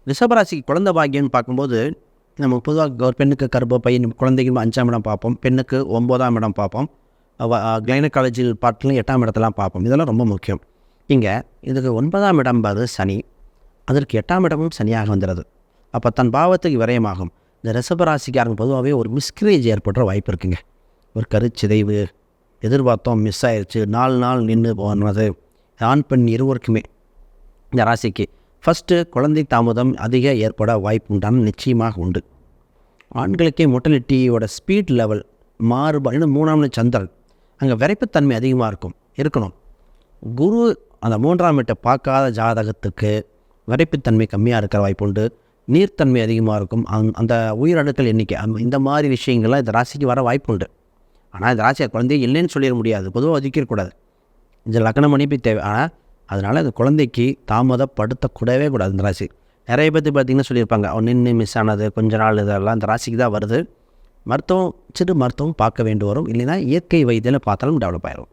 ரிஷபராசிக்கு குழந்தை பாக்கியம்னு பார்க்கும்போது நம்ம பொதுவாக ஒரு பெண்ணுக்கு கர்ப்பப்பை, குழந்தைக்கு 5ஆம் இடம் பார்ப்போம், பெண்ணுக்கு 9ஆம் இடம் பார்ப்போம், கைனகாலஜியில் பார்ட்டிலும் 8ஆம் இடத்தெல்லாம் பார்ப்போம். இதெல்லாம் ரொம்ப முக்கியம். இங்கே இதுக்கு 9ஆம் இடம் பாரு சனி, அதற்கு 8ஆம் இடமும் சனியாக வந்துடுது. அப்போ தன் பாவத்துக்கு விரயமாகும். இந்த ரிஷபராசிக்காரங்க பொதுவாகவே ஒரு மிஸ்கரேஜ் ஏற்படுற வாய்ப்பு இருக்குங்க. ஒரு கருச்சிதைவு எதிர்பார்த்தோம், மிஸ் ஆயிடுச்சு, 4 நாள் நின்று போனது. ஆண் பெண் இருவருக்குமே இந்த ராசிக்கு ஃபஸ்ட்டு குழந்தை தாமதம் அதிக ஏற்பட வாய்ப்பு உண்டான நிச்சயமாக உண்டு. ஆண்களுக்கே மொட்டலிட்டியோட ஸ்பீட் லெவல் மாறுபாடு. 3ஆம் இடம் சந்திரன், அங்கே விரைப்புத்தன்மை அதிகமாக இருக்கணும். குரு அந்த 3ஆம் வீட்டை பார்க்காத ஜாதகத்துக்கு விரைப்புத்தன்மை கம்மியாக இருக்கிற வாய்ப்பு உண்டு. நீர்த்தன்மை அதிகமாக இருக்கும். அந்த உயிரணுக்கள் எண்ணிக்கை இந்த மாதிரி விஷயங்கள்லாம் இந்த ராசிக்கு வர வாய்ப்பு உண்டு. ஆனால் இந்த ராசியை குழந்தைய இல்லைன்னு சொல்லிட முடியாது, பொதுவாக ஒதுக்கிடக்கூடாது. இந்த லக்னம் மணிப்பு தேவை. ஆனால் அதனால் அந்த குழந்தைக்கு தாமதப்படுத்தக்கூடவே கூடாது. இந்த ராசி நிறைய பேர்த்து பார்த்திங்கன்னா சொல்லியிருப்பாங்க, அவன் நின்று மிஸ் ஆனது கொஞ்ச நாள், இதெல்லாம் இந்த ராசிக்கு தான் வருது. மருத்துவம் சிறு மருத்துவம் பார்க்க வேண்டி வரும். இல்லைன்னா இயற்கை வைத்தியில் பார்த்தாலும் டெவலப் ஆகிடும்.